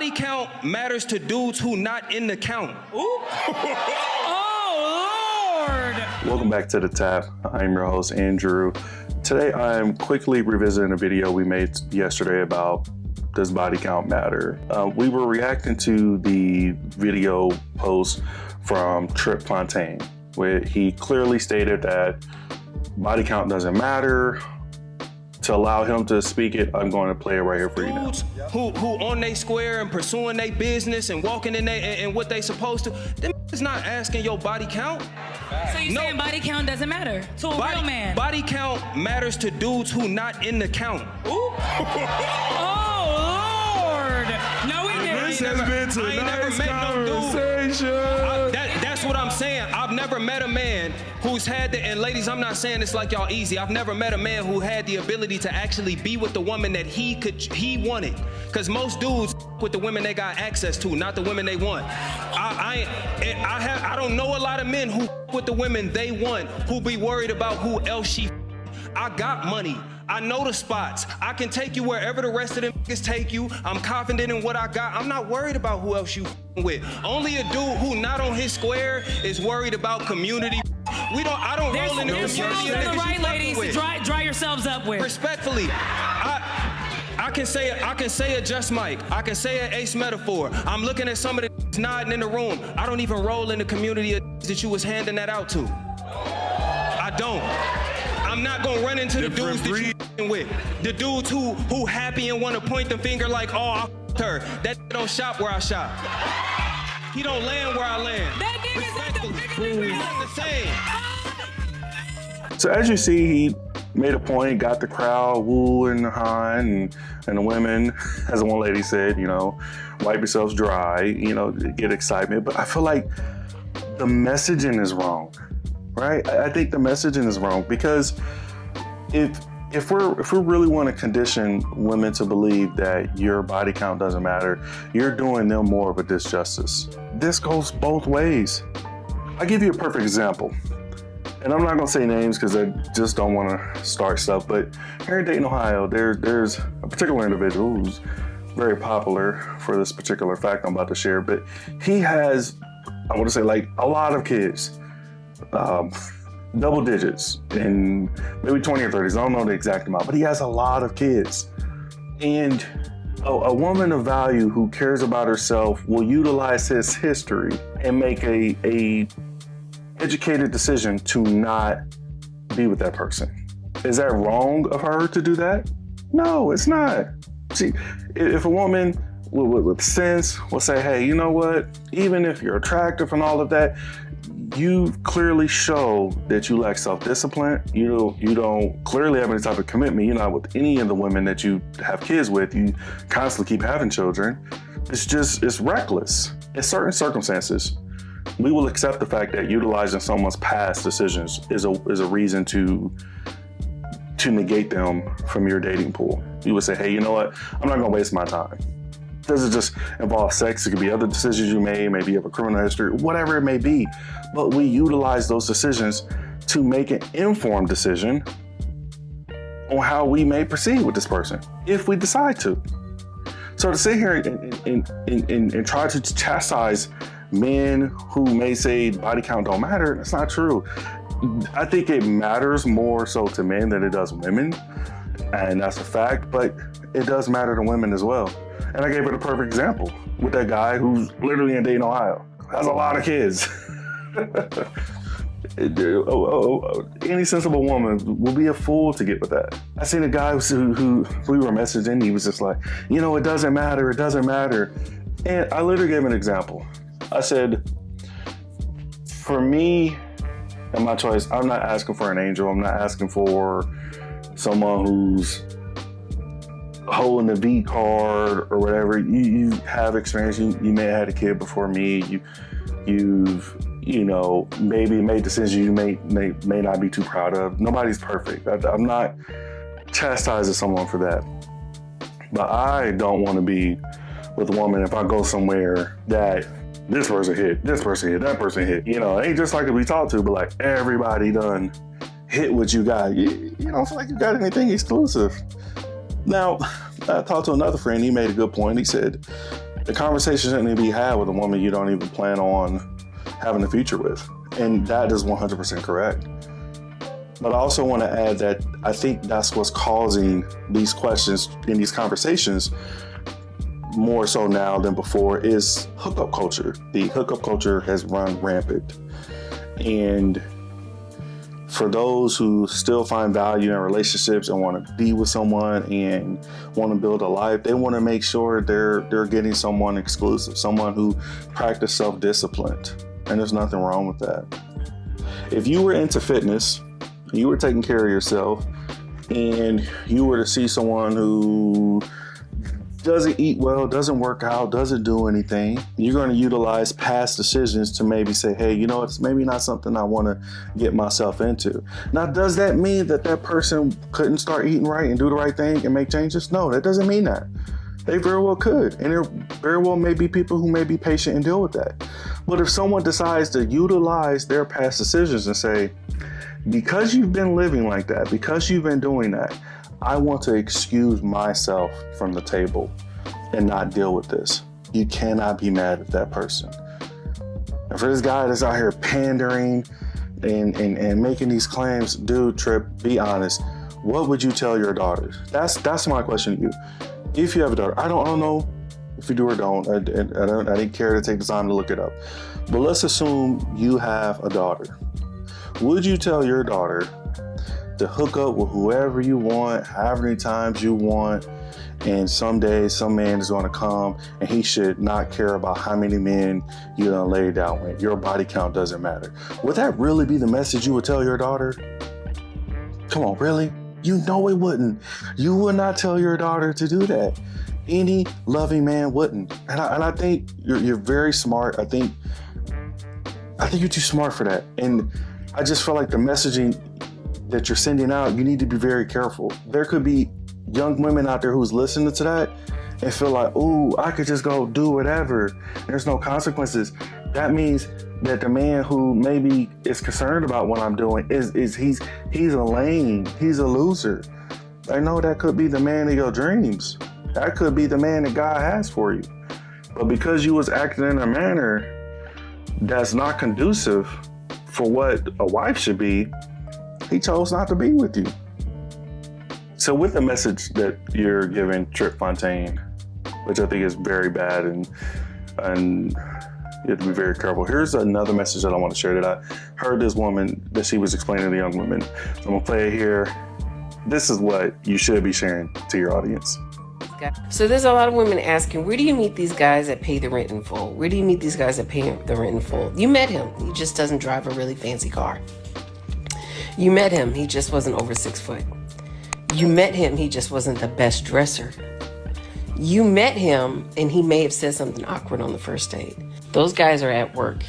body count matters to dudes who not in the count. Ooh. Oh, Lord. Welcome back to The Tap. I'm your host, Andrew. Today, I'm quickly revisiting a video we made yesterday about does body count matter? We were reacting to the video post from Tripp Fontane, where he clearly stated that body count doesn't matter. To allow him to speak it, I'm going to play it right here for you now. Dudes who on they square and pursuing their business and walking in and what they supposed to, them is not asking your body count. So you saying body count doesn't matter to a real man? Body count matters to dudes who not in the count. Ooh. Oh, Lord. No, we didn't. This has been tonight's conversation. That's what I'm saying. I've never met a man who's had the, and ladies, I'm not saying this like y'all easy. I've never met a man who had the ability to actually be with the woman that he wanted. Because most dudes with the women they got access to, not the women they want. I don't know a lot of men who with the women they want, who be worried about who else she. I got money. I know the spots. I can take you wherever the rest of them niggas take you. I'm confident in what I got. I'm not worried about who else you with. Only a dude who not on his square is worried about community. I don't roll in the community. There's the right ladies to dry yourselves up with. Respectfully, I can say a Just Mike. I can say an Ace Metaphor. I'm looking at some of the nodding in the room. I don't even roll in the community that you was handing that out to. I don't. I'm not gonna run into the dudes that you with. The dudes who happy and want to point the finger like, oh, I f***ed her. That don't shop where I shop. He don't land where I land. That nigga's the same. So as you see, he made a point, got the crowd wooing and hawing, and the women, as the one lady said, wipe yourselves dry, get excitement. But I feel like the messaging is wrong. Right? I think the messaging is wrong because if we really want to condition women to believe that your body count doesn't matter, you're doing them more of a disjustice. This goes both ways. I'll give you a perfect example. And I'm not going to say names because I just don't want to start stuff, but here in Dayton, Ohio, there's a particular individual who's very popular for this particular fact I'm about to share, but he has, I want to say, like a lot of kids. Double digits and maybe 20 or 30s. I don't know the exact amount, but he has a lot of kids. And a woman of value who cares about herself will utilize his history and make a educated decision to not be with that person. Is that wrong of her to do that? No, it's not. See, if a woman with sense will say, hey, you know what? Even if you're attractive and all of that, you clearly show that you lack self-discipline. You don't clearly have any type of commitment. You're not with any of the women that you have kids with. You constantly keep having children. It's reckless. In certain circumstances, we will accept the fact that utilizing someone's past decisions is a reason to negate them from your dating pool. You would say, hey, you know what? I'm not gonna waste my time. Doesn't just involve sex. It could be other decisions you made. Maybe you have a criminal history, whatever it may be. But we utilize those decisions to make an informed decision on how we may proceed with this person, if we decide to. So to sit here and try to chastise men who may say body count don't matter, that's not true. I think it matters more so to men than it does women, and that's a fact, but it does matter to women as well. And I gave it a perfect example with that guy who's literally in Dayton, Ohio. Has a lot of kids. Any sensible woman will be a fool to get with that. I seen a guy who we were messaging, he was just like, it doesn't matter, it doesn't matter. And I literally gave an example. I said, for me and my choice, I'm not asking for an angel. I'm not asking for someone who's holding a V card or whatever. You have experience. You may have had a kid before me. You've maybe made decisions you may not be too proud of. Nobody's perfect. I'm not chastising someone for that. But I don't want to be with a woman if I go somewhere that this person hit, that person hit. It ain't just like we talk to, but like everybody done hit what you got. You don't feel like you got anything exclusive. Now, I talked to another friend. He made a good point. He said, The conversation shouldn't be had with a woman you don't even plan on having a future with. And that is 100% correct. But I also want to add that I think that's what's causing these questions in these conversations more so now than before is hookup culture. The hookup culture has run rampant. And for those who still find value in relationships and want to be with someone and want to build a life, they want to make sure they're getting someone exclusive, someone who practices self-discipline. And there's nothing wrong with that. If you were into fitness, you were taking care of yourself, and you were to see someone who doesn't eat well, doesn't work out, doesn't do anything, you're going to utilize past decisions to maybe say, hey, you know, it's maybe not something I want to get myself into. Now, does that mean that that person couldn't start eating right and do the right thing and make changes? No, that doesn't mean that. They very well could. And there very well may be people who may be patient and deal with that. But if someone decides to utilize their past decisions and say, because you've been living like that, because you've been doing that, I want to excuse myself from the table and not deal with this. You cannot be mad at that person. And for this guy that's out here pandering and making these claims, dude, Tripp, be honest. What would you tell your daughters? That's my question to you. If you have a daughter, I don't know if you do or don't. I didn't care to take the time to look it up. But let's assume you have a daughter. Would you tell your daughter to hook up with whoever you want, however many times you want, and someday some man is going to come and he should not care about how many men you done laid down with? Your body count doesn't matter. Would that really be the message you would tell your daughter? Come on, really? You know it wouldn't. You would not tell your daughter to do that. Any loving man wouldn't. And I think you're very smart. I think you're too smart for that. And I just feel like the messaging that you're sending out, you need to be very careful. There could be young women out there who's listening to that and feel like, ooh, I could just go do whatever. There's no consequences. That means that the man who maybe is concerned about what I'm doing he's a lame, he's a loser. I know that could be the man of your dreams. That could be the man that God has for you. But because you was acting in a manner that's not conducive for what a wife should be, he chose not to be with you. So with the message that you're giving Tripp Fontane, which I think is very bad and you have to be very careful. Here's another message that I want to share that I heard this woman that she was explaining to the young women. So I'm gonna play it here. This is what you should be sharing to your audience. So there's a lot of women asking, where do you meet these guys that pay the rent in full? Where do you meet these guys that pay the rent in full? You met him. He just doesn't drive a really fancy car. You met him. He just wasn't over 6 foot. You met him. He just wasn't the best dresser. You met him and he may have said something awkward on the first date. Those guys are at work.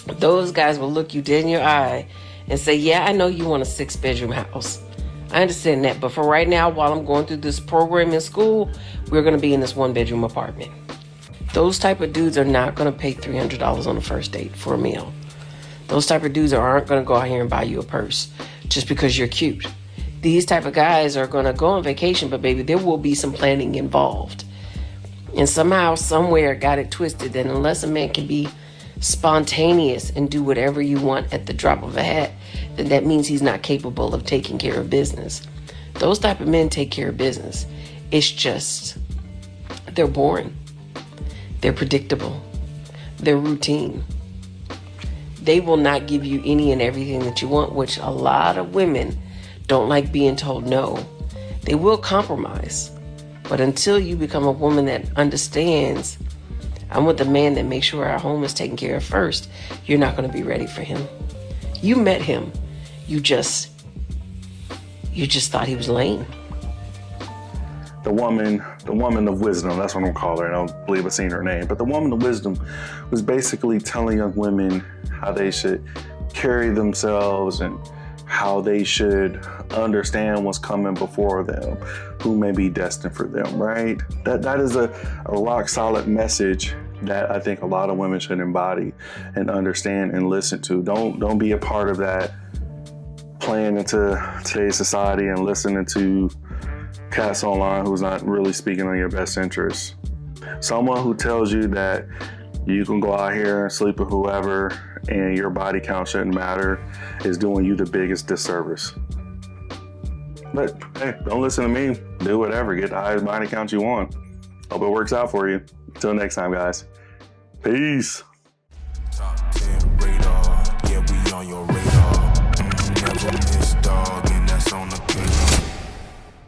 Those guys will look you dead in your eye and say, yeah, I know you want a 6-bedroom house. I understand that, but for right now, while I'm going through this program in school, we're going to be in this 1-bedroom apartment. Those type of dudes are not going to pay $300 on the first date for a meal. Those type of dudes aren't going to go out here and buy you a purse just because you're cute. These type of guys are going to go on vacation, but baby, there will be some planning involved. And somehow, somewhere, got it twisted that unless a man can be spontaneous and do whatever you want at the drop of a hat, then that means he's not capable of taking care of business. Those type of men take care of business. It's just, they're boring. They're predictable. They're routine. They will not give you any and everything that you want, which a lot of women don't like being told no. They will compromise. But until you become a woman that understands, I'm with the man that makes sure our home is taken care of first, you're not going to be ready for him. You met him. You just thought he was lame. The woman of wisdom, that's what I'm calling her. I don't believe I've seen her name, but the woman of wisdom was basically telling young women how they should carry themselves and how they should understand what's coming before them, who may be destined for them, right? That is a rock solid message that I think a lot of women should embody and understand and listen to. Don't be a part of that playing into today's society and listening to cats online who's not really speaking on your best interests. Someone who tells you that you can go out here and sleep with whoever and your body count shouldn't matter is doing you the biggest disservice. But hey, don't listen to me. Do whatever. Get the highest body count you want. Hope it works out for you. Until next time, guys. Peace. Top 10 radar. Yeah, we on your radar. Never miss, dog.